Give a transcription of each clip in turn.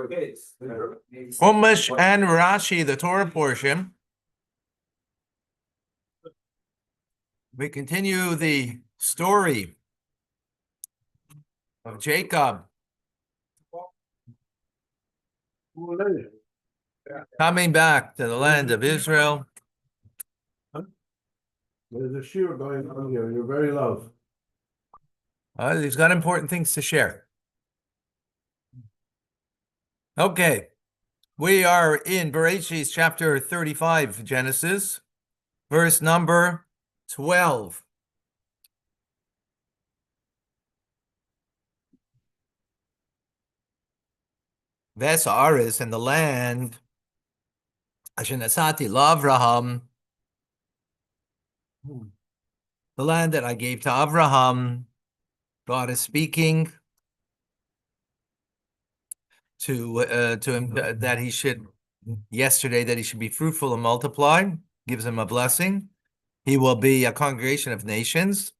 Chumash and Rashi, the Torah portion. We continue the story of Jacob coming back to the land of Israel. There's a shiur going on here. You're very loud. He's got important things to share. Okay, we are in Bereshit chapter 35, Genesis, verse number 12. Vesaris, and the land, Asher Nasati Avraham, the land that I gave to Avraham. God is speaking to him that he should, yesterday, that he should be fruitful and multiply, gives him a blessing. He will be a congregation of nations,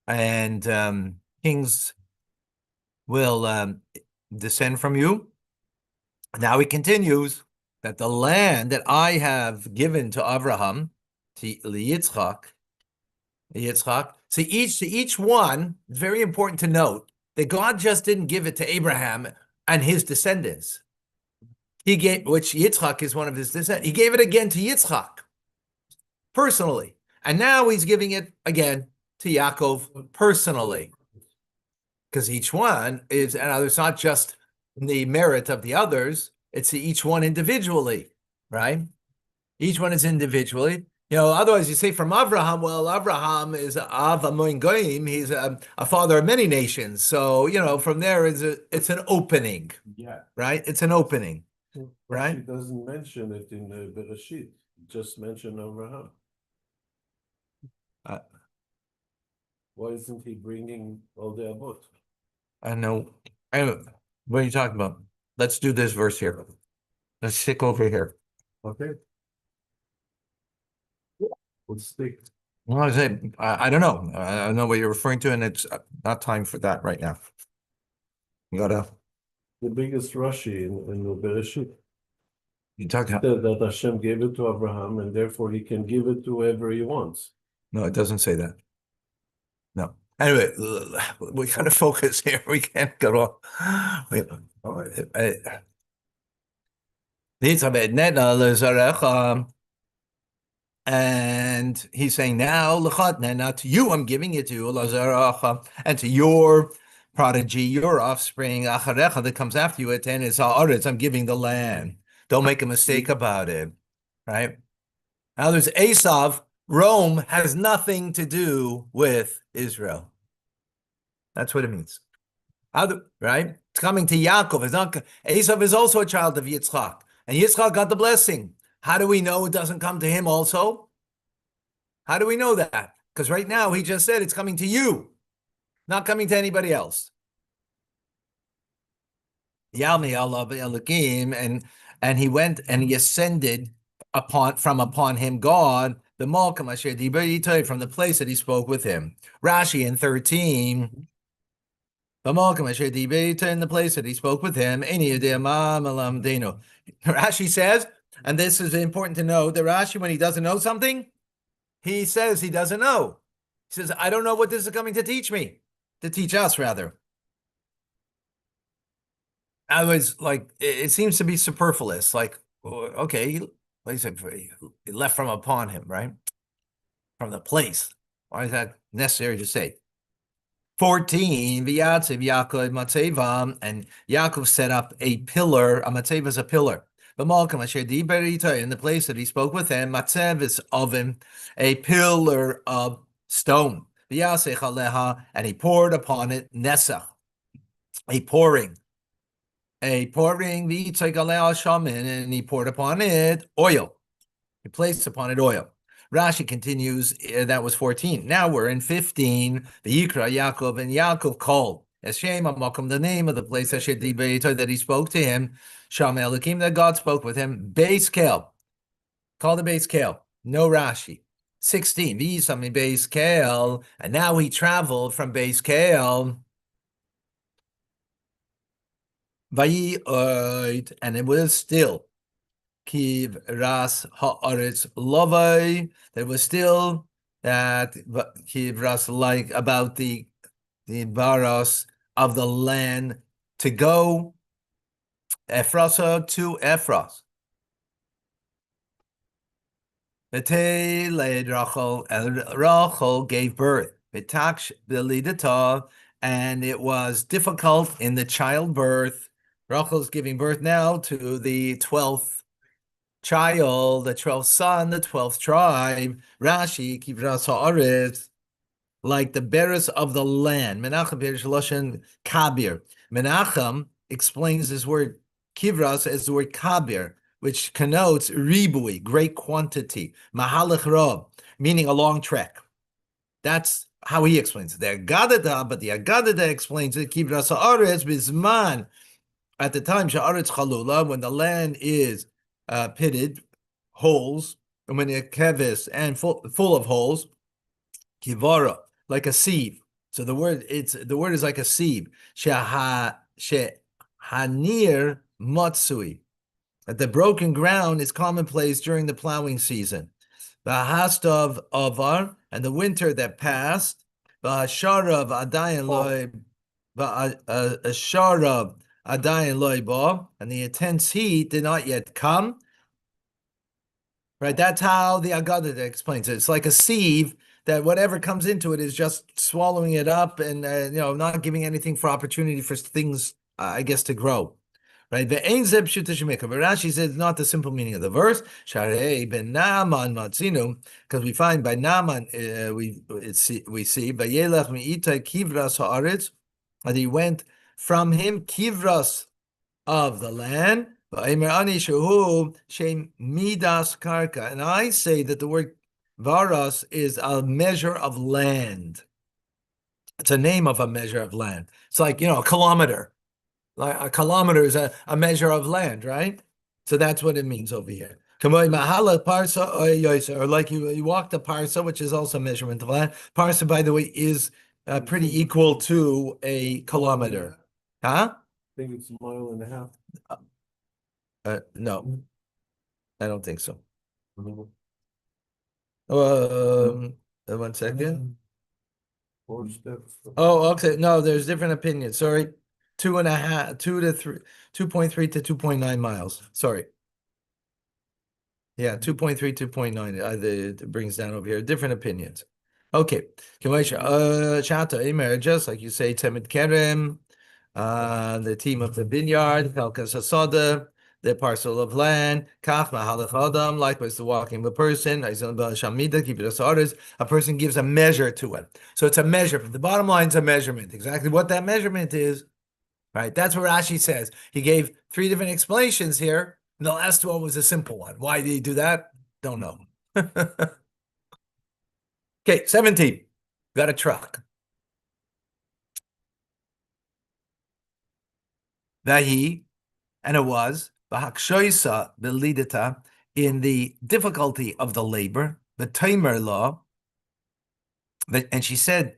and kings will descend from you. Now he continues that the land that I have given to Avraham, to Yitzchak. So each one, it's very important to note that God just didn't give it to Abraham and his descendants. He gave, which Yitzchak is one of his descendants. He gave it again to Yitzchak personally, and now he's giving it again to Yaakov personally, because each one is, and it's not just the merit of the others; it's each one individually, right? Each one is individually. Otherwise you say from Avraham, well, Avraham is Av Hamoin Goyim, he's a father of many nations. So, from there it's an opening. Yeah. Right? It's an opening. Right? It doesn't mention it in the Bereshit. Just mention Abraham. Why isn't he bringing all the Avot? I know. What are you talking about? Let's do this verse here. Let's stick over here. Okay. Let's stick. Well, I don't know. I don't know what you're referring to, and it's not time for that right now. You gotta. The biggest Rashi in the Bereshit. You talking that Hashem gave it to Abraham, and therefore he can give it to whoever he wants. No, it doesn't say that. No. Anyway, we gotta focus here. We can't go off. And he's saying now, to you I'm giving it to and to your prodigy, your offspring, that comes after you, I'm giving the land. Don't make a mistake about it, right? Now there's Esav. Rome has nothing to do with Israel. That's what it means. Right? It's coming to Yaakov. It's not. Esav is also a child of Yitzchak, and Yitzchak got the blessing. How do we know it doesn't come to him also? How do we know that? Because right now he just said it's coming to you, not coming to anybody else. Yalmi Allah Elohim, and he went and he ascended upon him God, the Malkam Asher Diber from the place that he spoke with him. Rashi in 13. The Malkam Asher Diber in the place that he spoke with him. Rashi says, and this is important to know, that Rashi, when he doesn't know something, he says he doesn't know. He says, I don't know what this is coming to teach me, to teach us, rather. I was like, it seems to be superfluous. Like, okay, like I said, he left from upon him, right? From the place. Why is that necessary to say? 14, V'yatzev Yaakov Matzeva, and Yaakov set up a pillar. A Matzeva is a pillar. In the place that he spoke with him, Matzev is oven, a pillar of stone. And he poured upon it Nesach, a pouring, and he poured upon it oil. He placed upon it oil. Rashi continues, that was 14. Now we're in 15. The Yikra Yaakov, and Yaakov called Hashem Amakom, the name of the place that he spoke to him. Sham Elohim, that God spoke with him. Beis Kel, called the Beis Kel. No Rashi. 16. V'yisam Beis Kel, and now he traveled from Beis Kel and it was still kiv ras haaretz lovai. There was still that kiv ras, like about the baros of the land to go Ephraso to Ephros. Rachel, and Rachel gave birth. And it was difficult in the childbirth. Rachel's giving birth now to the 12th child, the 12th son, the 12th tribe. Rashi, Kivras Haaretz, like the bearers of the land. Menachem Loshen Kabir. Menachem explains this word Kivras as the word Kabir, which connotes ribui, great quantity, mahalach rob, meaning a long trek. That's how he explains it. The Agadada, but the Agadada explains it, Kivras haaretz bizman, at the time, sha'aretz chalula, when the land is pitted, holes, and when it's kevis and full of holes, kivara, like a sieve. So the word is like a sieve. Shehanir matsui, that the broken ground is commonplace during the plowing season. V'hastov avar, and the winter that passed. V'hasharav adayin loy, v'hasharav adayin loy ba, and the intense heat did not yet come. Right, that's how the Agada explains it. It's like a sieve that whatever comes into it is just swallowing it up and not giving anything for opportunity for things, I guess, to grow. Right, but Rashi says it's not the simple meaning of the verse. Ben Naaman matzinu, because we find by Naaman we see by Yelach mi'itai kivras haaretz, that he went from him kivras of the land. And I say that the word varas is a measure of land. It's a name of a measure of land. It's like, a kilometer. Like a kilometer is a measure of land, right? So that's what it means over here. Or like you walk the parsa, which is also a measurement of land. Parsa, by the way, is pretty equal to a kilometer. Huh? I think it's a mile and a half. No, I don't think so. Mhm. 1 second. 4 steps. Oh, okay. No, there's different opinions. Sorry. 2.5, 2 to 3, 2.3 to 2.9 miles. Sorry. Yeah, 2.3, 2.9. It brings down over here. Different opinions. Okay. Shata Imer, just like you say, Temid Kerem, the team of the vineyard, Helkas Hasada, the parcel of land, Kach Mahalach Adam, likewise the walking of a person, a person gives a measure to it. So it's a measurement. The bottom line is a measurement. Exactly what that measurement is, right? That's what Rashi says. He gave 3 different explanations here. And the last one was a simple one. Why did he do that? Don't know. Okay, 17. Got a truck. Vahi, and it was Bahakshoisa belidata, in the difficulty of the labor, the Tamer law. And she said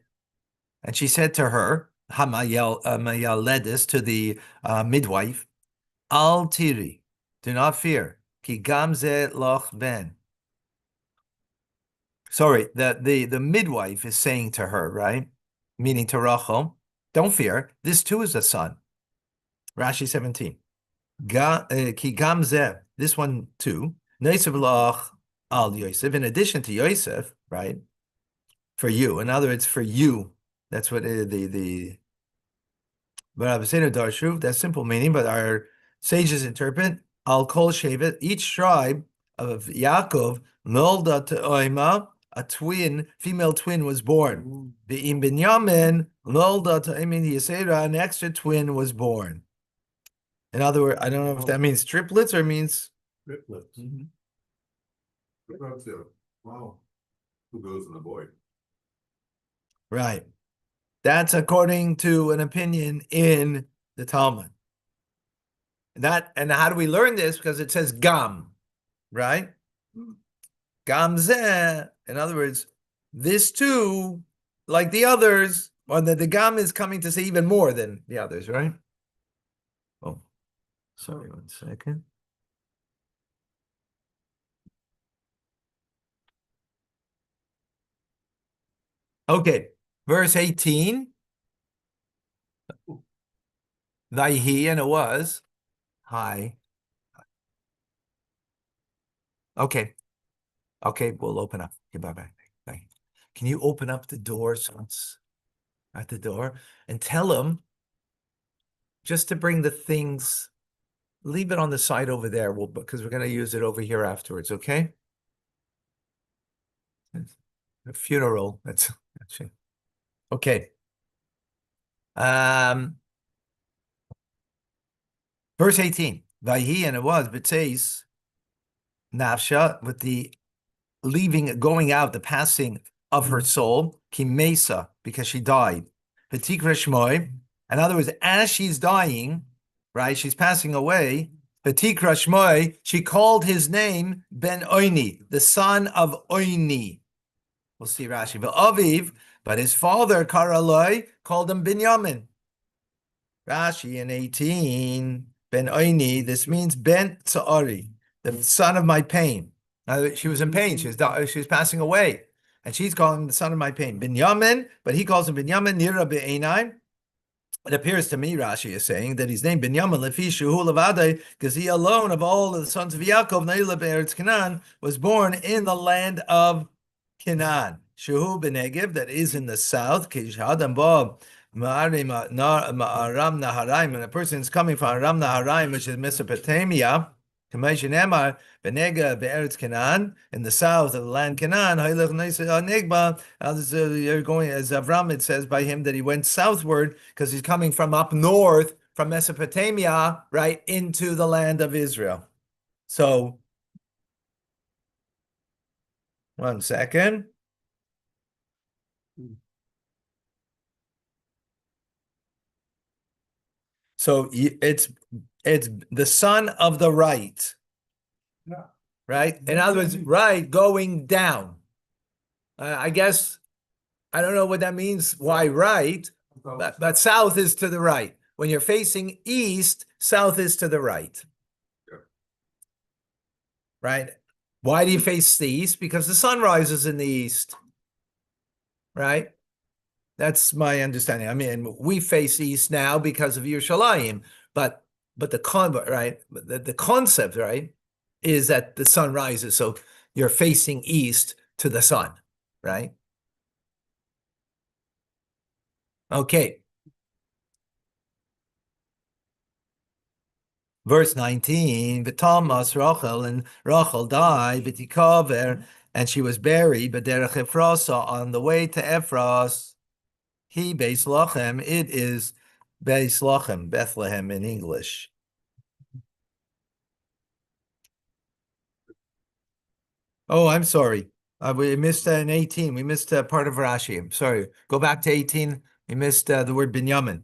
to her, Hamayaledes, to the midwife, Al tiri, do not fear, ki gamze loch ben. Sorry, the midwife is saying to her, right? Meaning to Rachel, don't fear, this too is a son. Rashi 17. Ki gamze, this one too. Yosef loch al Yosef, in addition to Yosef, right? For you. In other words, for you. That's what but Abbaseinu Darshu, that's simple meaning, but our sages interpret al kol shevet, each tribe of Yaakov, nolda te'oima, a female twin was born. Be'im Binyamin, nolda te'oimin Yisera, an extra twin was born. In other words, I don't know if that means triplets or means Triplets. Wow. Who goes in the boy? right. That's according to an opinion in the Talmud. And how do we learn this? Because it says gam, right? Gam zeh. In other words, this too, like the others, or the gam is coming to say even more than the others, right? Oh, Sorry, 1 second. Okay, verse 18. Vayhi, and it was. Hi. Okay. Okay, we'll open up. Okay, bye-bye. Bye. Can you open up the door so it's at the door and tell him just to bring the things, leave it on the side over there, because we're going to use it over here afterwards, okay? A funeral. That's it. Okay. Verse 18. Vayhi, and it was, B'tzeis, Nafsha, with the leaving, going out, the passing of her soul, Kimesa, because she died. V'tikra Shmoi, in other words, as she's dying, right, she's passing away, V'tikra Shmoi, she called his name Ben Oini, the son of Oini. We'll see Rashi. Aviv, but his father, Karaloi, called him Binyamin. Rashi in 18, Ben Oini, this means Ben Tsa'ari, the son of my pain. Now, she was in pain. She was passing away. And she's calling him the son of my pain. Binyamin, but he calls him Binyamin, Nira Be'enai. It appears to me, Rashi is saying, that he's named Binyamin Lefi Shuhu Levadai, because he alone of all of the sons of Yaakov, Naila Be'eretz Canaan, was born in the land of Canaan. Shuhu Benegev, that is in the south, Kishadam Bob. Ma'aram Naharaim, and a person is coming from Aram Naharaim, which is Mesopotamia, Emar, Benega Be'eretz Canaan, in the south of the land Canaan, you're going, as Avram, it says by him that he went southward because he's coming from up north, from Mesopotamia, right, into the land of Israel. So, 1 second. So it's the son of the right. Yeah. Right? In other words, right, going down. I guess, I don't know what that means, why right, but south is to the right. When you're facing east, south is to the right. Yeah. Right? Why do you face the east? Because the sun rises in the east. Right? That's my understanding. I mean, we face east now because of Yerushalayim, but the concept, right, is that the sun rises, so you're facing east to the sun, right? Okay. Verse 19, V'Talmas Rachel, and Rachel died, V'Tikaver, and she was buried, B'derech Ephrosa, on the way to Ephros. He Vayishlach, it is Vayishlach, Bethlehem in English. Oh, I'm sorry. We missed in 18. We missed part of Rashi. I'm sorry. Go back to 18. We missed the word Binyamin.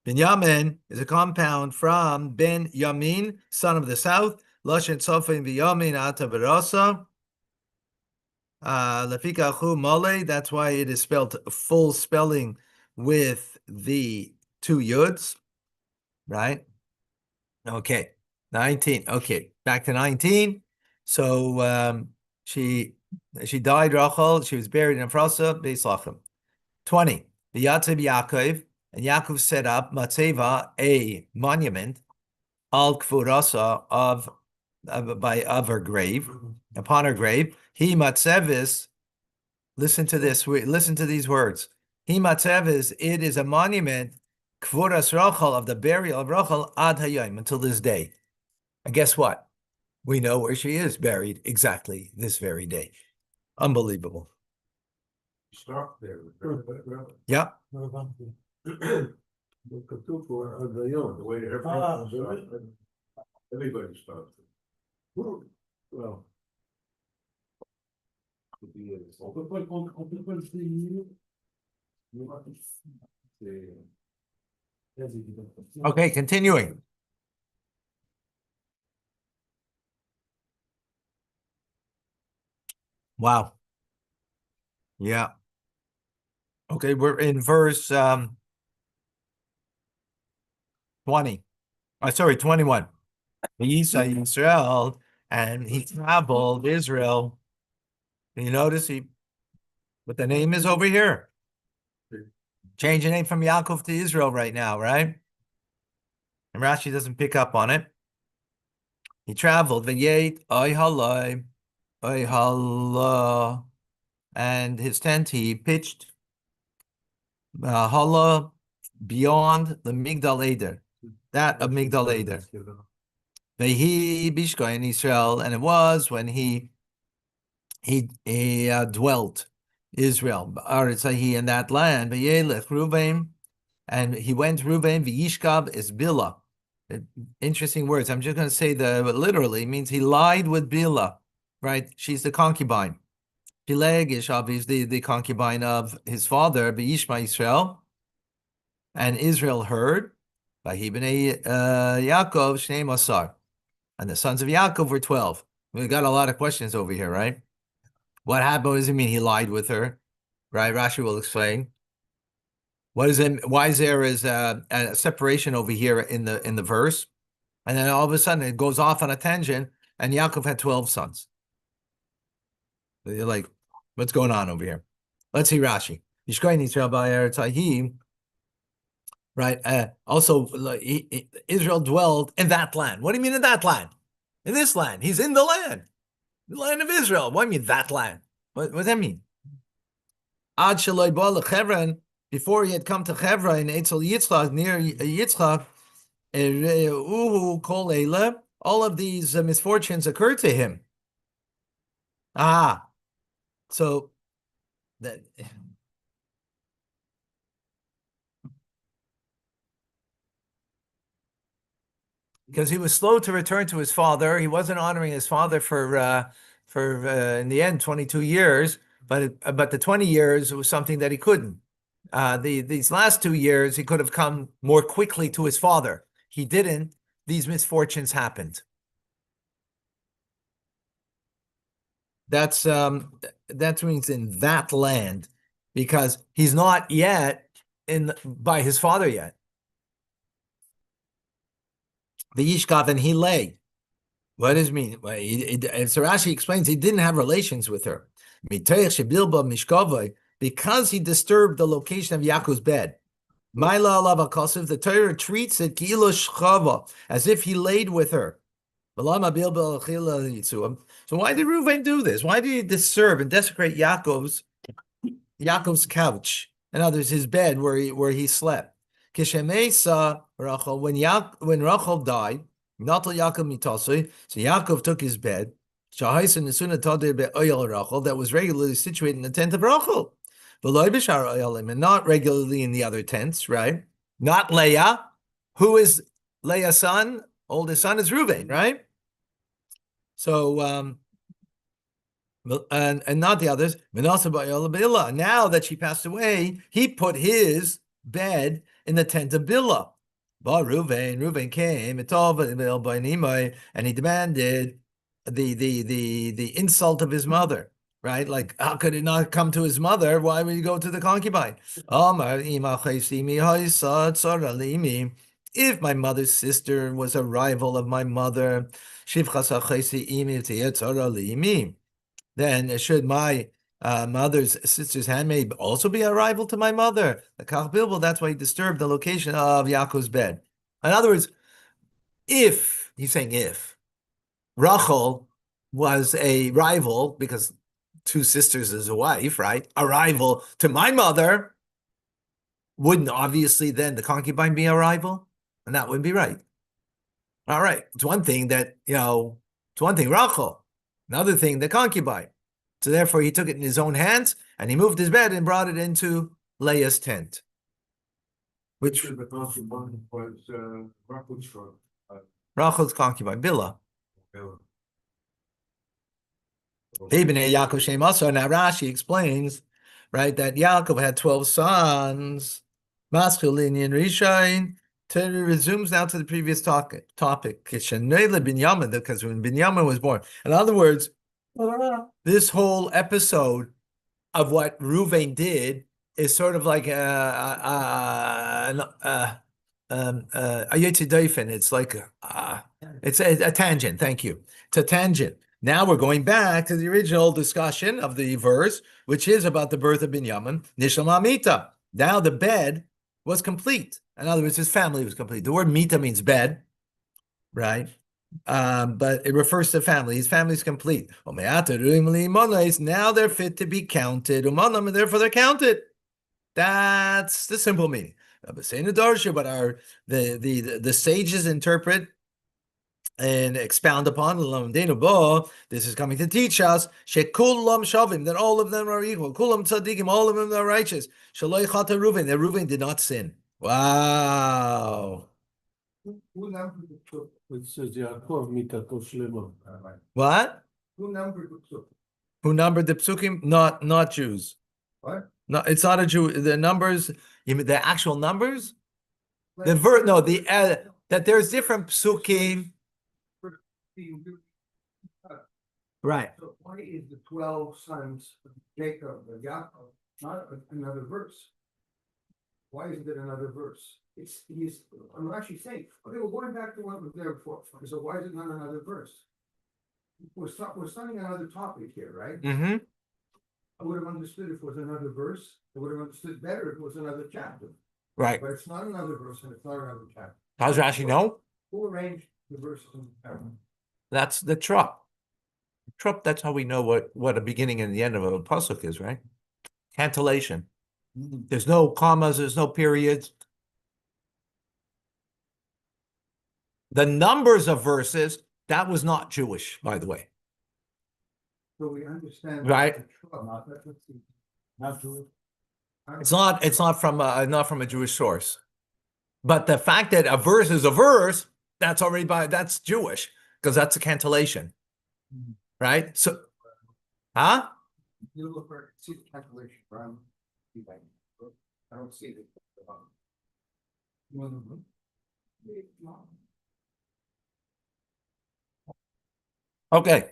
Binyamin is a compound from Ben Yamin, son of the south. Lashon Sofin Binyamin Ata Barasa. Lafika Chu Mole. That's why it is spelled full spelling with the 2 yuds. Right? Okay. 19. Okay. Back to 19. So she died, Rachel. She was buried in Ephrathah, Beis Lachem. 20. The Yatzeb Yaakov, and Yaakov set up Matzeva, a monument, al Kfurasa of her grave, upon her grave. He Matzevis. Listen to this. Listen to these words. He Matzevis. It is a monument, Kfuras Rachel, of the burial of Rachel ad hayom, until this day. And guess what? We know where she is buried exactly this very day. Unbelievable. Start there. Yeah. The way everybody starts. Well. Okay, continuing. Wow. Yeah. Okay, we're in verse 20. Sorry, 21. Vayishlach Yisrael, and he traveled Israel. And you notice what the name is over here. Change the name from Yaakov to Israel right now, right? And Rashi doesn't pick up on it. He traveled, Vayet, Oy Halai, Oy Hala, and his tent he pitched Hala beyond the Migdal Eder, that of Migdal Eder. Vehi Bishka in Israel, and it was when he dwelt Israel, Aretzahi in that land, Vayelech Ruvain, and he went Ruvain, Vayishkab is Bila. Interesting words. I'm just going to say literally means he lied with Bila, right? She's the concubine. Pileg is obviously the concubine of his father, B'Yishma Israel, and Israel heard, Vayibnei Yaakov Shnei Masar, and the sons of Yaakov were 12. We got a lot of questions over here, right? What happened? What does it mean he lied with her? Right? Rashi will explain. What is it? Why is there a separation over here in the verse? And then all of a sudden it goes off on a tangent, and Yaakov had 12 sons. You're like, what's going on over here? Let's see Rashi. Right. Also, Israel dwelled in that land. What do you mean in that land? In this land. He's in the land of Israel. What do you mean that land? What does that mean? Ad Shaloi Ba Chevron, before he had come to Chevron, Eitzel Yitzchak, near Yitzchak, Uhu Kol Eila, all of these misfortunes occurred to him. So that because he was slow to return to his father, he wasn't honoring his father for in the end 22 years, but the 20 years was something that he couldn't. These last 2 years he could have come more quickly to his father. He didn't. These misfortunes happened. That means in that land, because he's not yet by his father yet. The Yishkav, and he lay. What does it mean? So Rashi explains he didn't have relations with her. Because he disturbed the location of Yaakov's bed. The Torah treats it as if he laid with her. So why did Reuven do this? Why did he disturb and desecrate Yaakov's couch, and others his bed where he slept? Kishemesa Rachel, when Rachel died, Natal Yaakov mitasoi, so Yaakov took his bed, that was regularly situated in the tent of Rachel, and not regularly in the other tents, right? Not Leah. Who is Leah's son? Oldest son is Reuven, right? So and not the others. Now that she passed away, he put his bed in the tent of Bilhah. But Reuven came, and he demanded the insult of his mother, right? Like, how could it not come to his mother? Why would he go to the concubine? If my mother's sister was a rival of my mother, then should my mother's sister's handmaid also be a rival to my mother? That's why he disturbed the location of Yaakov's bed. In other words, if Rachel was a rival, because two sisters is a wife, right? A rival to my mother, wouldn't obviously then the concubine be a rival? And that wouldn't be right. All right. It's one thing Rachel, another thing, the concubine. So therefore he took it in his own hands and he moved his bed and brought it into Leah's tent. Which the concubine was Rachel's concubine, Bilhah. Yaakov Shem also. Now Rashi explains, right, that Yaakov had 12 sons, masculine and Rishain. Resumes now to the previous topic. Because when Binyamin was born. In other words, this whole episode of what Reuven did is sort of like Ayetzi Doifen. It's like it's a tangent. Thank you. It's a tangent. Now we're going back to the original discussion of the verse, which is about the birth of Binyamin. Nishlam Mita. Now the bed was complete. In other words, his family was complete. The word Mita means bed, right? But it refers to family. His family is complete. Now they're fit to be counted. And therefore they're counted. That's the simple meaning. But the sages interpret and expound upon this is coming to teach us that all of them are equal. Kulam tzaddikim, all of them are righteous. Shaloi chata Reuven, that Reuven did not sin. Wow. Who numbered the book? It says Yaakov mitato shlema. What? Who numbered the book? Who numbered the psukim? Not Jews. What? No, it's not a Jew. The numbers, you mean the actual numbers? That there's different psukim. Right. So why is the 12 sons of Jacob or Yaakov not another verse? Why isn't it another verse? I'm actually saying, okay, we're going back to what was there before. So why is it not another verse? We're starting another topic here, right? Mm-hmm. I would have understood if it was another verse. I would have understood better if it was another chapter. Right. But it's not another verse and it's not another chapter. How does Rashi know? Who arranged the verses in the chapter? That's the trup. Trup, that's how we know what a beginning and the end of a pasuk is, right? Cantillation. There's no commas, there's no periods. The numbers of verses, that was not Jewish, by the way. So we understand. Right. Not Jewish. It's not from a Jewish source. But the fact that a verse is a verse, that's Jewish, because that's a cantillation. Right? So huh? You look for see the calculation from. I don't see it. Okay.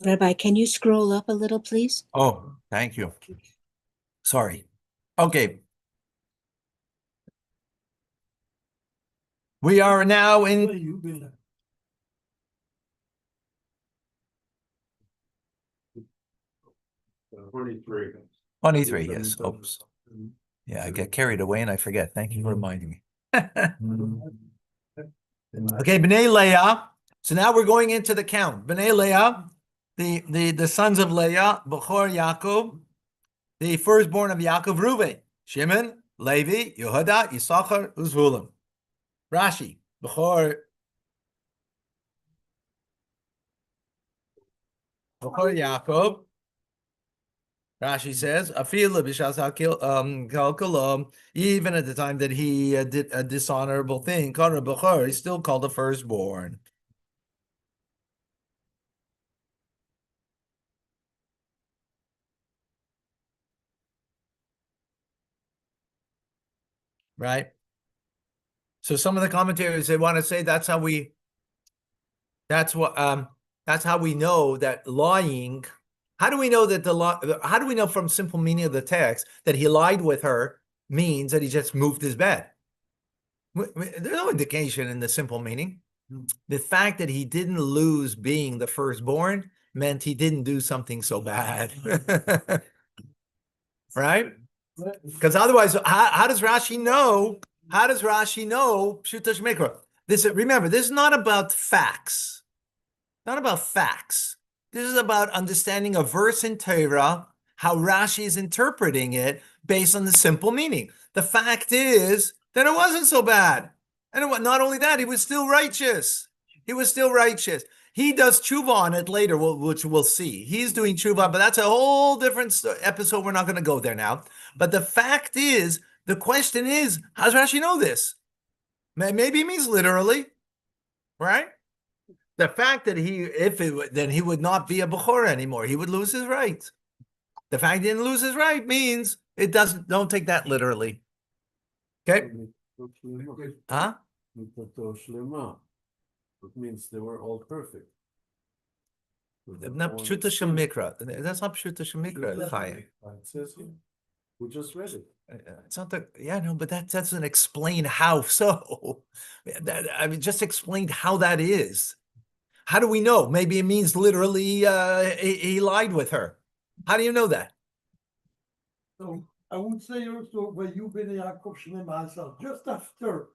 Rabbi, can you scroll up a little, please? Oh, thank you. Sorry. Okay. We are now in 23. 23, yes. Oops. Yeah, I get carried away and I forget. Thank you for reminding me. Okay, B'nai Leah. So now we're going into the count. B'nai Leah, the sons of Leah, Bechor Yaakov, the firstborn of Yaakov, Reuven, Shimon, Levi, Yehuda, Yisachar, Uzvulim. Rashi, Bechor Yaakov. Rashi says, even at the time that he did a dishonorable thing, he's still called the firstborn. Right? So some of the commentators, they want to say that's how we know that lying. How do we know that how do we know from simple meaning of the text that he lied with her means that he just moved his bed? There's no indication in the simple meaning. The fact that he didn't lose being the firstborn meant he didn't do something so bad. Right? Because otherwise, how does Rashi know? How does Rashi know Pshuta Shemikra? Remember, this is not about facts. Not about facts. This is about understanding a verse in Torah, how Rashi is interpreting it based on the simple meaning. The fact is that it wasn't so bad. And not only that, he was still righteous. He was still righteous. He does tshuva on it later, which we'll see. He's doing tshuva, but that's a whole different episode. We're not going to go there now. But the fact is, the question is, how does Rashi know this? Maybe it means literally, right? The fact that then he would not be a Bechor anymore. He would lose his right. The fact he didn't lose his right means don't take that literally. Okay? Huh? It means they were all perfect. Not Pshuta Shemikra. That's not Pshuta Shemikra, Chaya. It says here. We just read it. It's not the, yeah, no, but that doesn't explain how so. I mean, just explained how that is. How do we know? Maybe it means literally he lied with her. How do you know that? So I would say also when you been Yaakov Shne myself, just after.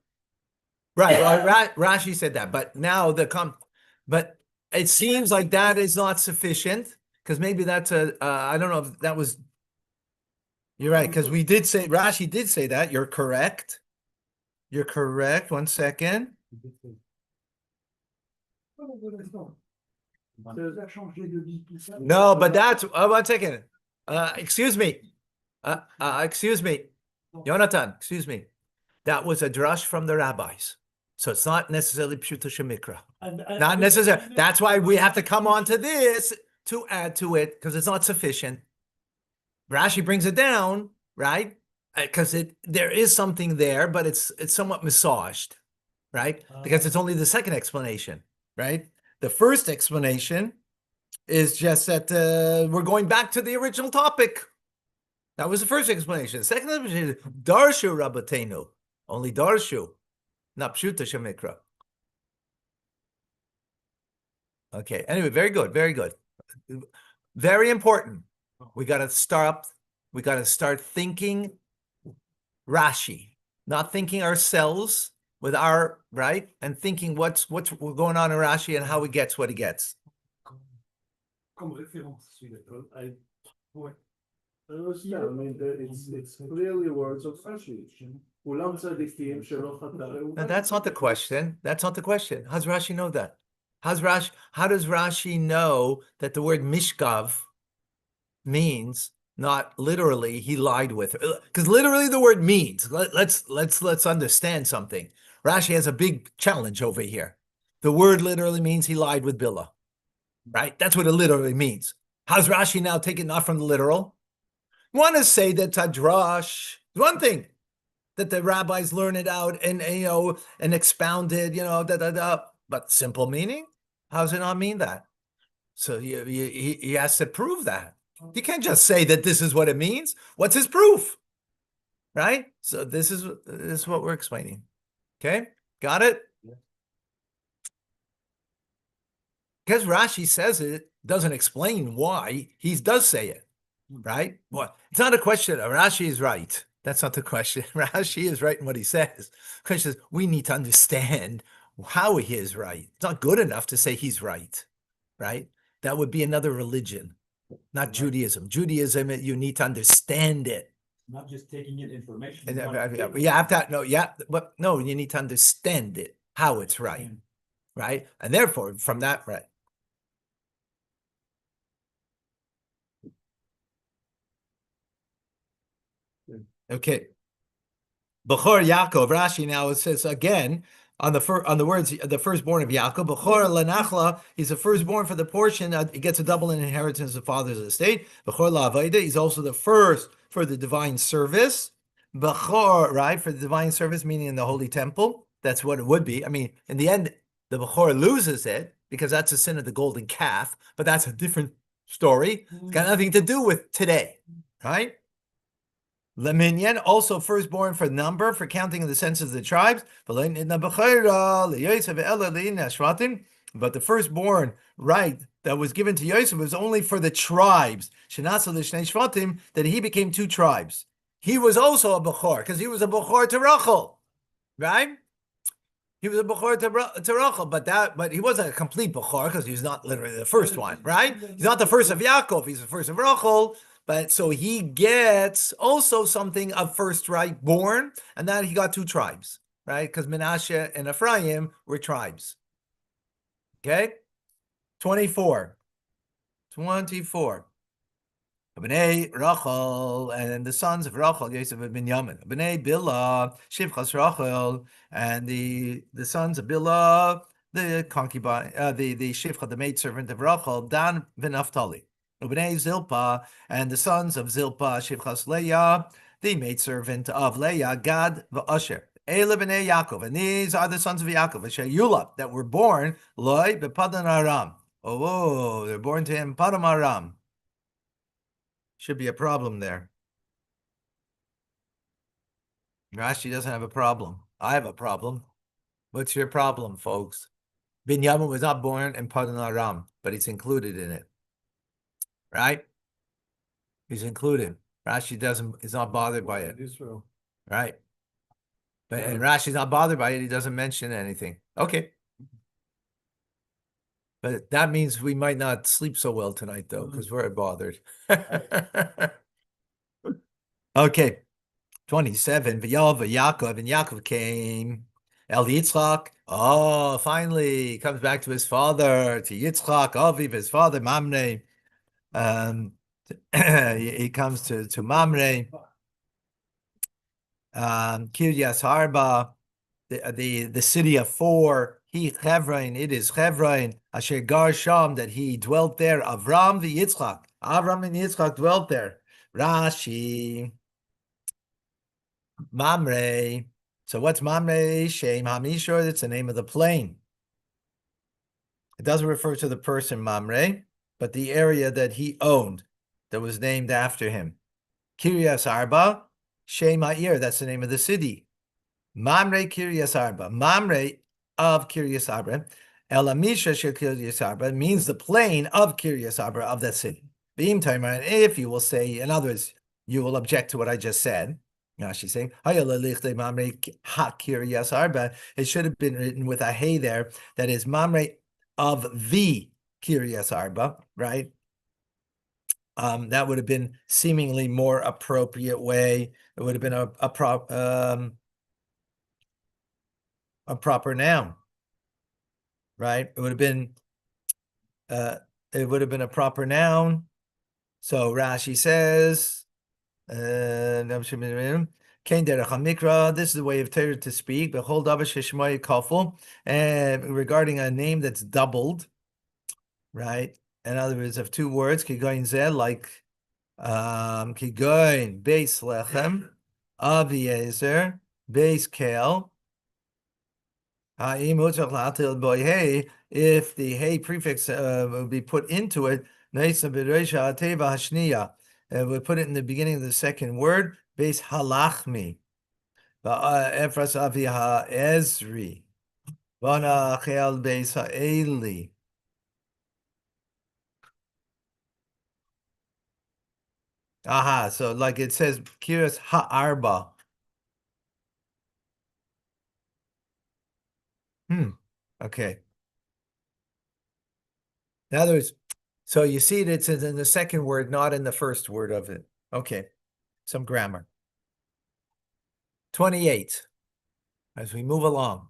Right. Well, Rashi said that, but now but it seems like that is not sufficient because maybe that's I don't know if that was, you're right, because we did say, Rashi did say that. You're correct. You're correct. 1 second. No, but that's, 1 second. Excuse me. Excuse me. Jonathan, excuse me. That was a drush from the rabbis. So it's not necessarily Pshuta Shemikra. Not necessarily. That's why we have to come on to this to add to it, because it's not sufficient. Rashi brings it down, right? Because there is something there, but it's somewhat massaged, right? Because it's only the second explanation, right? The first explanation is just that we're going back to the original topic. That was the first explanation. The second explanation is Darshu Rabbatenu. Only Darshu, not Pshuta Shemikra. Okay, anyway, very good, very good. Very important. We got to start thinking Rashi, not thinking ourselves with our, right? And thinking what's going on in Rashi and how he gets what he gets. Comme référence. I understand. I mean, it's clearly words of Rashi. Ulam tzadikim shelo chataru. Now that's not the question. That's not the question. How's Rashi know that? How does Rashi know that the word mishkav means not literally he lied with her? Because literally the word means, let's understand something. Rashi has a big challenge over here. The word literally means he lied with Billah, right? That's what it literally means. How's Rashi now take it not from the literal? Want to say that Tadrash, one thing that the rabbis learn it out and expounded, but simple meaning, how does it not mean that? So he has to prove that. You can't just say that this is what it means. What's his proof? Right? So this is what we're explaining. Okay? Got it? Because Rashi says it, doesn't explain why he does say it. Right? Well, it's not a question. Rashi is right. That's not the question. Rashi is right in what he says. The question is, we need to understand how he is right. It's not good enough to say he's right. Right? That would be another religion, not Judaism. Judaism, you need to understand it. Not just taking in information. And you you have to but no, you need to understand it, how it's right. Right? And therefore, from that, right. Okay. Bechor Yaakov, Rashi now it says again on the words the firstborn of Yaakov. Bechor Lenachla, he's the firstborn for the portion. He gets a double inheritance of the father's estate. Bechor La'avayda, he's also the first for the divine service. Bechor, right, for the divine service, meaning in the holy temple. That's what it would be. I mean, in the end, the Bechor loses it because that's the sin of the golden calf. But that's a different story. It's got nothing to do with today, right? Leminyan, also firstborn for number, for counting of the census of the tribes. But the firstborn, right, that was given to Yosef was only for the tribes. That he became 2 tribes. He was also a Bechor, because he was a Bechor to Rachel, right? He was a Bechor to Rachel, but he wasn't a complete Bechor, because he's not literally the first one, right? He's not the first of Yaakov, he's the first of Rachel. But so he gets also something of first right born, and that he got 2 tribes, right? Because Menashe and Ephraim were tribes. Okay? 24. Bnei Rachel, and the sons of Rachel, Yosef and Binyamin. Bnei Bilhah, Shivchas Rachel, and the sons of Bilhah, the concubine, the Shivcha, the maidservant of Rachel, Dan ben Naphtali. Bnei Zilpah, and the sons of Zilpah, Shivchas Leah, the maidservant of Leah, Gad v'Asher. Ele bnei Yaakov, and these are the sons of Yaakov, Yulab, that were born, Loi bepadan Aram. Oh, they're born to him, Padam Aram. Should be a problem there. Rashi doesn't have a problem. I have a problem. What's your problem, folks? Binyamin was not born in Padan Aram, but he's included in it. Right? He's included. Rashi is not bothered by it. Israel. Right? But and Rashi's not bothered by it, he doesn't mention anything. Okay. But that means we might not sleep so well tonight, though, because we're bothered. Okay. 27. Yaakov, and Yaakov came. El Yitzchak. Oh, finally, he comes back to his father, to Yitzchak, Aviv, his father, Mamre. He comes to Mamre. Kiryas Arba, the city of four. He Chevron, it is Chevron. Asher Gar Sham, that he dwelt there. Avram the Yitzchak. Avram and Yitzchak dwelt there. Rashi. Mamre. So what's Mamre? Shem Hamishor, that's the name of the plain. It doesn't refer to the person Mamre, but the area that he owned that was named after him. Kiryas Arba, Shem Ha'ir, that's the name of the city. Mamre Kiryas Arba. Mamre of Kiryas Arba. Elamisha Shel Kiryas Arba means the plain of Kiryas Arba, of that city. Beam timer, if you will say, in other words, you will object to what I just said. She's saying, it should have been written with a hey there, that is Mamre of the Kiryas Arba, right? That would have been seemingly more appropriate way. It would have been a proper noun, right? It would have been a proper noun. So Rashi says, this is the way of Torah to speak. Behold, regarding a name that's doubled, right? In other words, of two words, kigoin zeh, like kigoin beis lechem, aviezer beis kel. If the hey prefix would be put into it, we put it in the beginning of the second word, beis halachmi. Efras avi ha'ezri. Vana chel beis ha'eli. Aha, so like it says, kiryas ha'arba. Okay. In other words, so you see it's in the second word, not in the first word of it. Okay. Some grammar. 28. As we move along.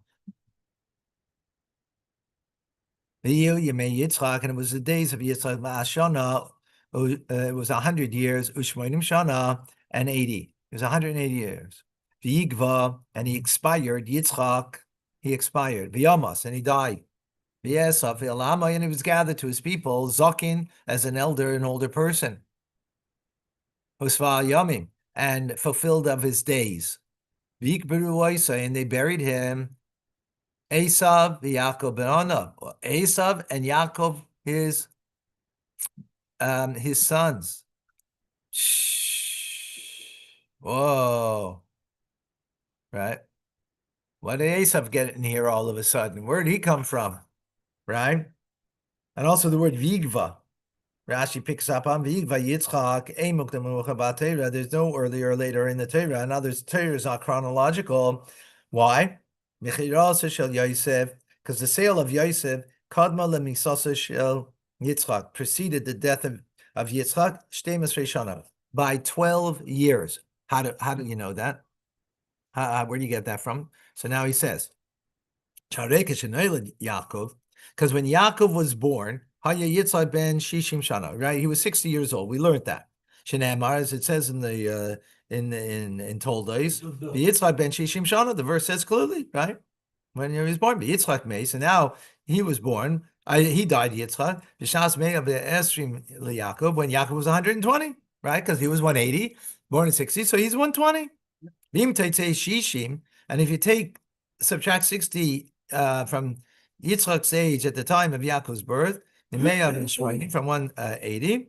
Yitzchak, and it was the days of Yitzchak Ma'ashana. It was 100 years. Ushmoinim Shana and 80. It was 180 years. V'yigva, and he expired. Yitzchak, he expired. V'yamas, and he died. V'yesav v'yalama, and he was gathered to his people. Zokin, as an elder, an older person. Hosva yamim, and fulfilled of his days. V'yikberu, and they buried him. Esav v'Yaakov benana. Esav and Yaakov, his sons. Shh. Whoa. Right? What did Esav get in here all of a sudden? Where did he come from? Right? And also the word Vigva. Rashi picks up on Vigva Yitzchak. There's no earlier or later in the Torah. And others, Torah is not chronological. Why? Because the sale of Yosef Kadma lemisasa shel Yitzchak preceded the death of Yitzchak Shtemas Shana by 12 years. How do you know that? Where do you get that from? So now he says, Yaakov, because when Yaakov was born, Haya Yitzchak ben Shishim Shana, right? He was 60 years old. We learned that. Shenamar, as it says in the in Toldos, the Yitzchak ben Shishim Shana, the verse says clearly, right? When he was born, Yitzchak May. So now he was born. He died, Yitzchak. B'shas May of the Esrim Yaakov, when Yaakov was 120, right? Because he was 180, born in 60, so he's 120. Bim Teitzei Shishim, and if you subtract 60 from Yitzchak's age at the time of Yaakov's birth, the May of from 180,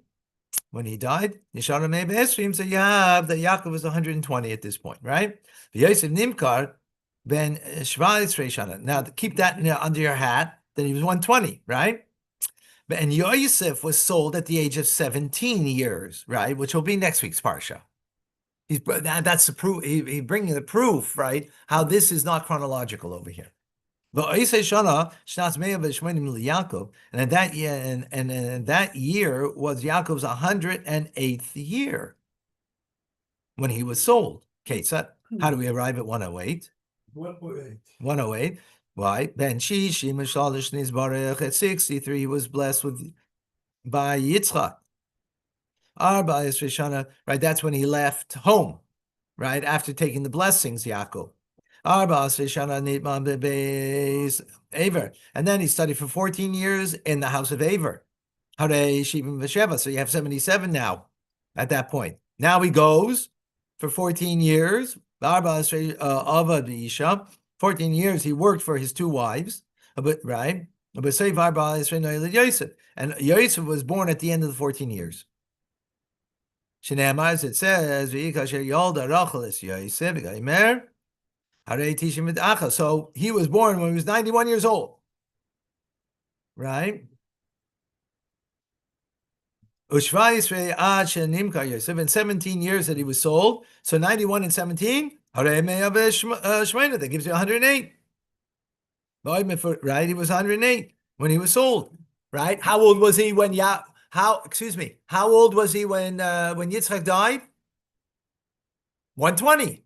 when he died. Nishana Mei Be'esrim, so you have that Yaakov was 120 at this point, right? Yosef Nimkar ben Shvayis Shana. Now keep that under your hat that he was 120, right? And Yosef was sold at the age of 17 years, right? Which will be next week's parsha. That's the proof. He's bringing the proof, right? How this is not chronological over here. And at that year, and that year was Yaakov's 108th year when he was sold. Okay, so how do we arrive at 108? 108. 108. Why? Ben Shishi Mishalish Nizbarech at 63, he was blessed with by Yitzchak. Arba Shana, right? That's when he left home, right? After taking the blessings, Yaakov. Arba Shana Nitman Bebeis Aver. And then he studied for 14 years in the house of Aver. Hare Shivim Vesheva. So you have 77 now at that point. Now he goes for 14 years. Arba Avad Isha. 14 years he worked for his two wives, but right. But say Yosef. And Yosef was born at the end of the 14 years. It says, so he was born when he was 91 years old. Right? In 17 years that he was sold. So 91 and 17, that gives you 108. Right? He was 108 when he was sold. Right? How old was he when how old was he when Yitzchak died? 120.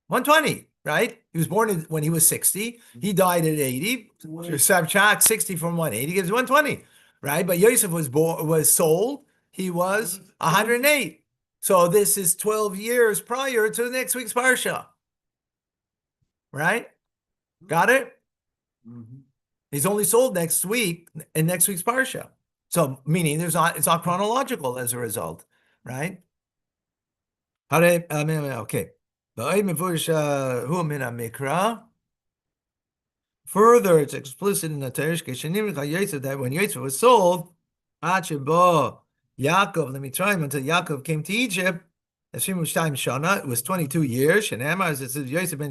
120, right? He was born when he was 60. He died at 80. So subtract 60 from 180 gives 120, right? But Yosef was sold. He was 108. So this is 12 years prior to next week's parsha. Right? Got it? Mm-hmm. He's only sold next week in next week's parsha. So meaning it's not chronological as a result, right? Okay. Further, it's explicit in the Torah that when Yosef was sold, Yaakov, let me try him until Yaakov came to Egypt. It was 22 years. As it says, Yosef ben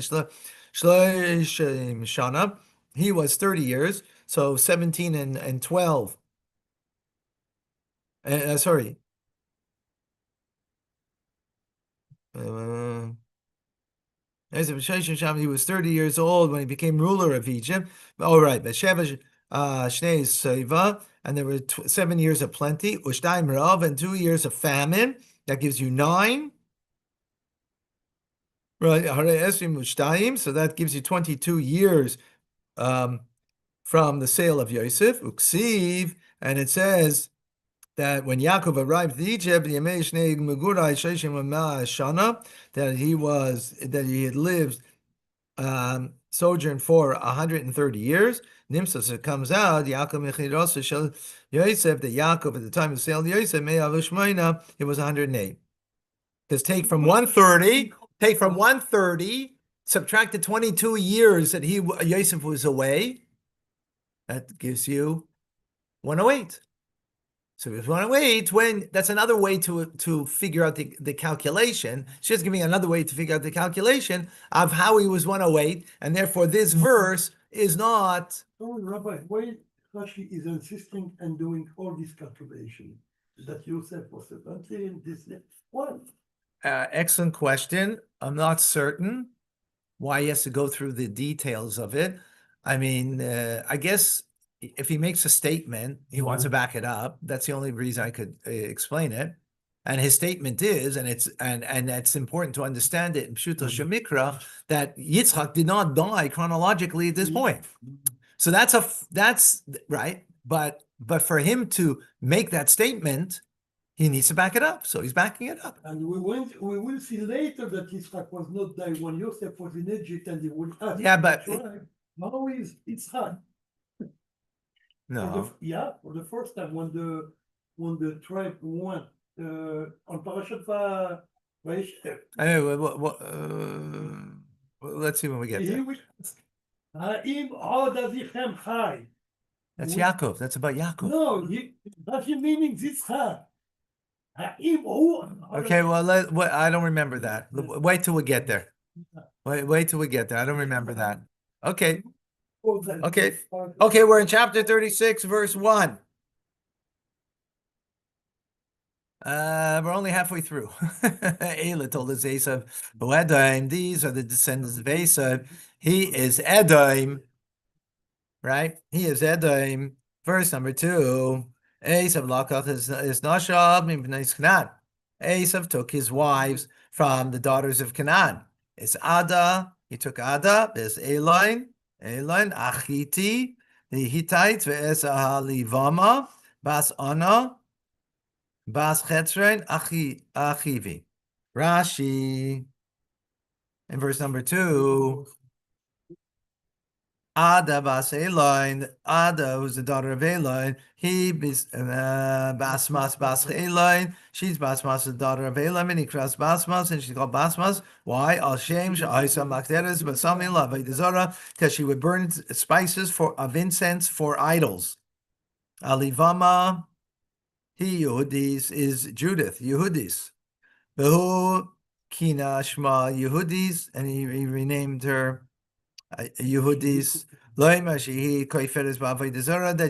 Shana, he was 30 years. So 17 and 12. Sorry. He was 30 years old when he became ruler of Egypt. All right, and there were 7 years of plenty, and 2 years of famine. That gives you 9. Right, so that gives you 22 years from the sale of Yosef, Uksiv, and it says that when Yaakov arrived in Egypt, that he had lived sojourn for 130 years. Nimsos, it comes out, Yaakov Yosef, that Yaakov at the time of the sale of Yosef, it was 108. Because take from 130, subtract the 22 years that Yosef was away, that gives you 108. So if 108, that's another way to figure out the calculation. She's giving another way to figure out the calculation of how he was 108, and therefore this verse is not. So, Rabbi, why Rashi is insisting and doing all this calculation that Yosef was 17, this one? Excellent question. I'm not certain why he has to go through the details of it. I mean, I guess if he makes a statement, he wants to back it up. That's the only reason I could explain it. And his statement is, and it's important to understand it in Pshuto Shemikra, that Yitzchak did not die chronologically at this point. So that's right. But for him to make that statement, he needs to back it up. So he's backing it up. And we will see later that Yitzchak was not there when Yosef was in Egypt, and he would ask. Yeah, but now is Yitzchak. no. For the first time when the tribe went on Parashat Vayishlach. Anyway, let's see when we get there. That's Yaakov. That's about Yaakov. No, Rashi meaning Yitzchak. Okay, well, I don't remember that. Wait till we get there. Wait till we get there. I don't remember that. Okay, okay, okay. We're in chapter 36, verse 1. We're only halfway through. Elah told us Esav, who Edom, these are the descendants of Esav. He is Edom, right? He is Edom. Verse number 2. Esav lakach is Nashab mibnei Canaan. Esav took his wives from the daughters of Canaan. It's Ada. He took Ada. There's Elon, Achiti, the Hittite, ve'es Ahalivama, Bas Ana, Bas Chetzrein, Achivi. Rashi, in verse number 2, Ada Bas Elon, Ada, who's the daughter of Elon, he is Basmas Bas Elon, she's Basmas, the daughter of Elon, and he crossed Basmas, and she's called Basmas. Why? Al Shem, Sha'isa Makteres, Basamila, Vaidazara, because she would burn spices of incense for idols. Alivama, he Yehudis is Judith, Yehudis. Behu Kina Shma Yehudis, and he renamed her Yehudis. That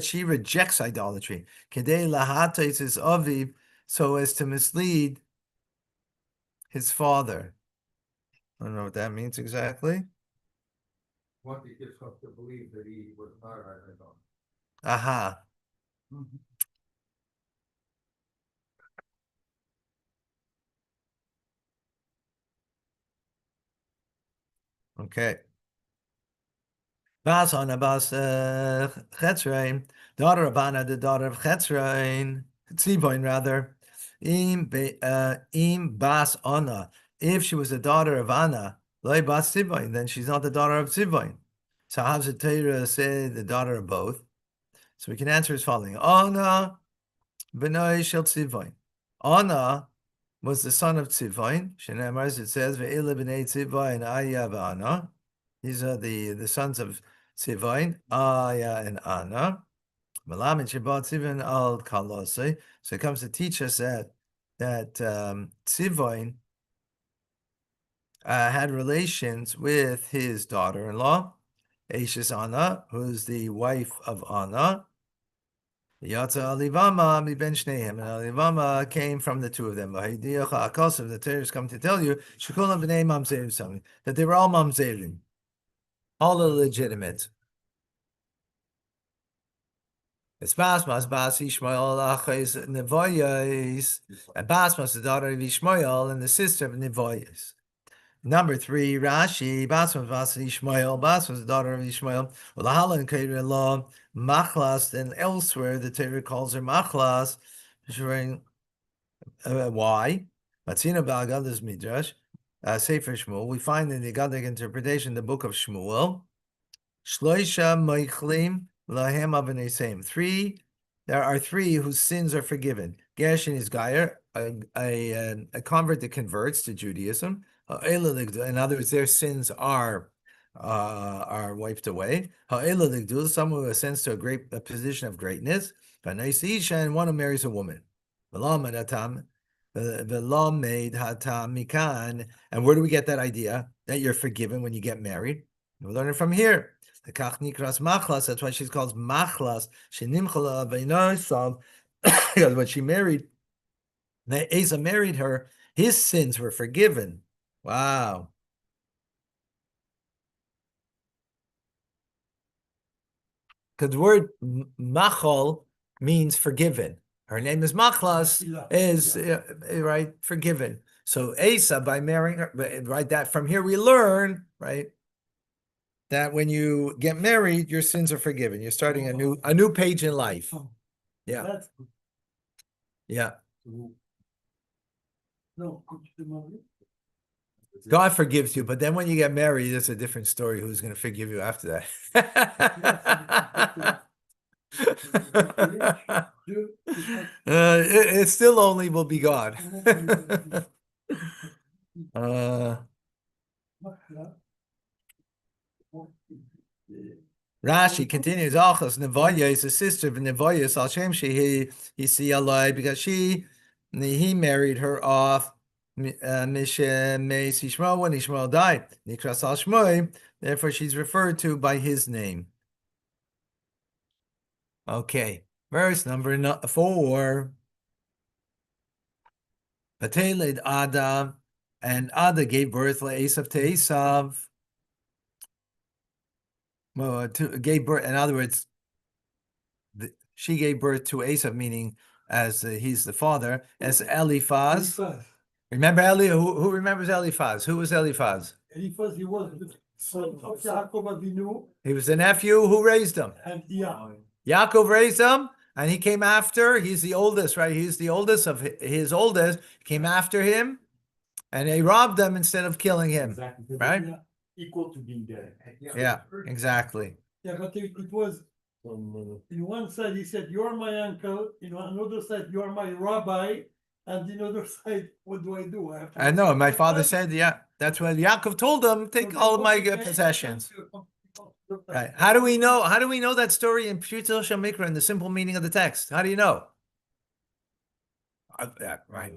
she rejects idolatry. Kedei lahatais is aviv, so as to mislead his father. I don't know what that means exactly. Want the Yitzchak to believe that he was not an idol. Aha. Okay. Bas Ana Bas Chetzrein, daughter of Anna, the daughter of Chetzrein, Tzivoin rather. Im Bas Ana. If she was the daughter of Anna, Loi Bas Tzivoin, then she's not the daughter of Tzivoin. So how does the Torah say the daughter of both? So we can answer as following: Anna B'nai Shel Tzivoin. Anna was the son of Tzivoin. Shenemar, it says Ve'ila B'nai Tzivoin Aya V'Anna. These are the sons of Tzivoin, Aya and Anna. Malamin Shabbat Tzivoin al Kalose. So it comes to teach us that Tzivoin had relations with his daughter-in-law, Ashes Anna, who's the wife of Anna. Yatza Alivama mi ben shneim, and Alivama came from the two of them. The Torah is come to tell you that they were all mamzerim. All illegitimate. It's Basmas, Bas Ishmael, Aches, Nevoyes, and Basmas, the daughter of Ishmael, and the sister of Nevoyes. Number 3, Rashi, Basmas, Bas Ishmael, Basmas, the daughter of Ishmael, Ulahalan Kaira Law, Machlas, and elsewhere the Torah calls her Machlas, showing why? Matzina Ba'agadas Midrash, Sefer Shmuel, we find in the Gadik interpretation the book of Shmuel, Shloisha Meichlim Lahem Avanesem. 3, there are 3 whose sins are forgiven. Gershon is Gayer, a convert that converts to Judaism. In other words, their sins are wiped away. Someone who ascends to a position of greatness. And one who marries a woman. The law made hatam mikan. And where do we get that idea that you're forgiven when you get married? We learn it from here. The kach nikras machlas. That's why she's called machlas. Shenimchala v'inosav. Because when she married, Asa married her. His sins were forgiven. Wow. Because the word machol means forgiven. Her name is Machlas, is right, forgiven. So Asa, by marrying her, right, that from here we learn, right, that when you get married, your sins are forgiven. You're starting a new page in life. Yeah. Yeah. God forgives you, but then when you get married, it's a different story. Who's going to forgive you after that? It still only will be God. Rashi continues, Achos Nevoya is a sister of Nevoya, Al Shem Shehi Alai, because she he married her off. Mishem Yishmael when Ishmael died. Nikras al Shmoi. Therefore, she's referred to by his name. Okay, verse number 4. Bateled Ada, and Ada gave birth to Esav to Esav. Well, gave birth. In other words, she gave birth to Esav, meaning as he's the father, as Eliphaz. Remember who remembers Eliphaz? Who was Eliphaz? Eliphaz, he was the son of Yaakov Avinu, He was the nephew who raised him. and yeah, Yaakov raised him, and he came after. He's the oldest, right? He's the oldest of his oldest. Came after him, and they robbed him instead of killing him. Exactly. Right? yeah, Equal to being dead. Yeah, exactly. yeah, but it was in one side he said, "You're my uncle," in another side, "You're my rabbi," and in other side, "What do I do? I have to." I know. My father said, "Yeah, that's what Yaakov told him. Take all of my possessions." Right? How do we know? How do we know that story in Pshuto Shamikra in the simple meaning of the text? How do you know? Right.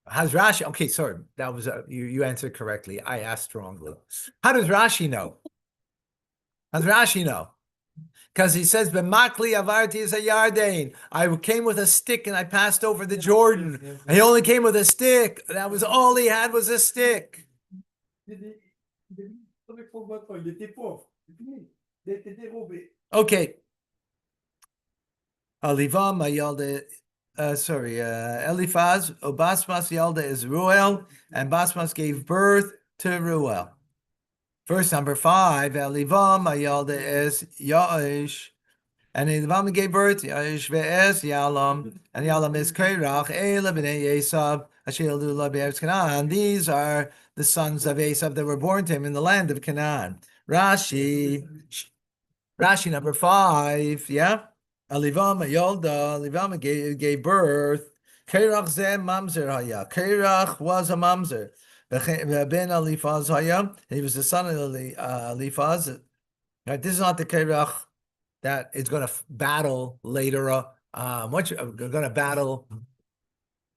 How's Rashi? Okay, sorry, that was you answered correctly. I asked wrongly. How does Rashi know? How does Rashi know? Because he says, "B'makli avarti is a yardain." I came with a stick and I passed over the Jordan. He only came with a stick. That was all he had was a stick. Okay. Alivam Mayalda, Eliphaz, Basmas Yalda is Ruel, and Basmas gave birth to Ruel. Verse number 5, Elivam Mayalda is Yaish, and Elivam gave birth to Yaish ve'es Yalam, and Yalam is Kairach, Ela b'nei Esav, Ashil Lula be'eretz Canaan. These are the sons of Esav that were born to him in the land of Canaan. Rashi number 5, yeah? Alivama Yolda, Alivama gave birth. Kerach zeh mamzer haya. Kerach was a mamzer. Ben Eliphaz haya. He was the son of Eliphaz. Now, this is not the Kerach that is going to battle later. Going to battle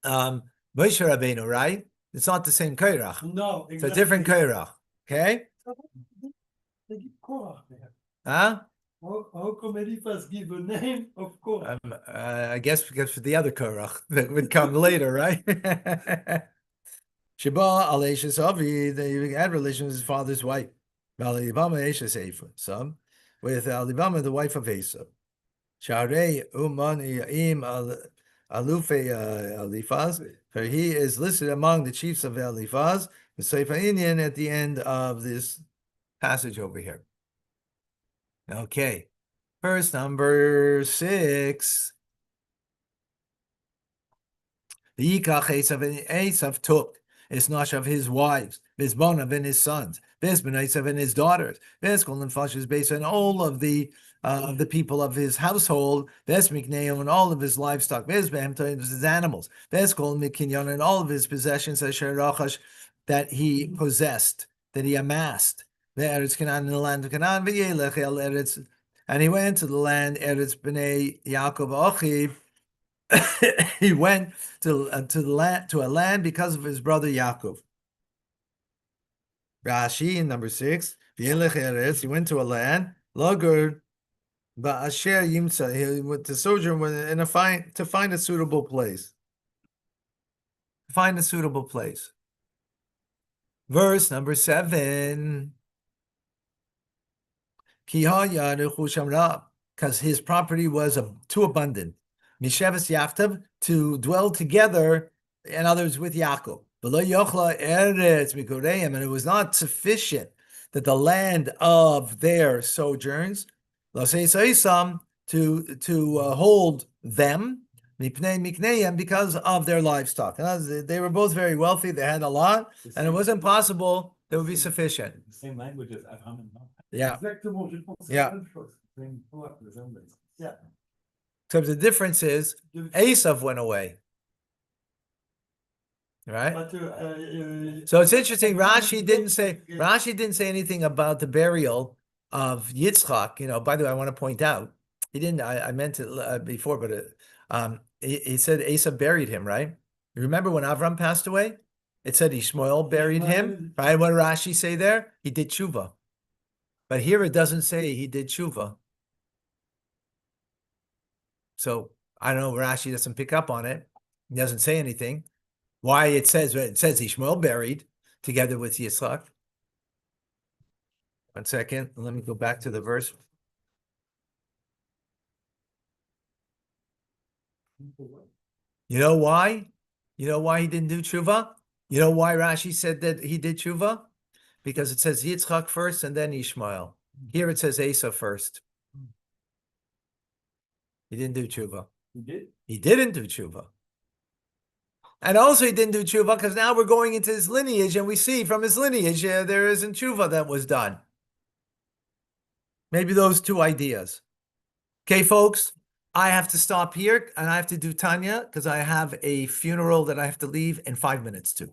Moshe Rabbeinu, right? It's not the same Kerach. No, It's a different Kerach. Okay? Huh? How come Eliphaz give a name of Korach? I guess because for the other Korach that would come later, right? Sheba Aleshes Avi, they had relations with his father's wife. Alibama Eshes Ephah, son, with Alibama, the wife of Esau. Sharei Uman Yaim Alufe Eliphaz, for he is listed among the chiefs of Eliphaz, the Sefer Inyan at the end of this passage over here. Okay, verse number 6. The Yikach Esav took Isnash of his wives, Bizbonav and his sons, Bizbenaisav and his daughters, Bizkol and Fash's based on all of the people of his household, Bizmikneim and all of his livestock, Bizbehem and his animals, Bizkol Mikinyon and all of his possessions, Asher that he possessed, that he amassed. The Eretz Canaan in the land of Canaan, V'yelech el Eretz, and he went to the land Eretz Bnei Yaakov Achiv. He went to a land because of his brother Yaakov. Rashi in number 6, V'yelech Eretz, he went to a land Lagur Ba'asher Yimsa. He went to sojourn to find a suitable place. Find a suitable place. Verse number 7. Because his property was too abundant. Misheves Yaftav, to dwell together, in others with Yaakov. And it was not sufficient that the land of their sojourns, to hold them, because of their livestock. They were both very wealthy, they had a lot, and it wasn't possible that would be sufficient. The same language as Avraham and Noah. Yeah. Exactement, je pense Yeah. la même chose. Same thought, resemblance. Yeah. So the difference is Esav went away. Right? But, So it's interesting. Rashi didn't say anything about the burial of Yitzchak. By the way, I want to point out he didn't. I meant it before, but he said Esav buried him, right? You remember when Avram passed away? It said Ishmael buried him, right? What did Rashi say there? He did tshuva. But here it doesn't say he did tshuva. So I don't know, Rashi doesn't pick up on it. He doesn't say anything. Why it says Ishmael buried together with Yitzchak. 1 second. Let me go back to the verse. You know why? You know why he didn't do tshuva? You know why Rashi said that he did tshuva? Because it says Yitzchak first and then Ishmael. Here it says Esau first. He didn't do tshuva. You did? He didn't do tshuva. And also he didn't do tshuva because now we're going into his lineage and we see from his lineage there isn't tshuva that was done. Maybe those two ideas. Okay, folks, I have to stop here and I have to do Tanya because I have a funeral that I have to leave in 5 minutes to.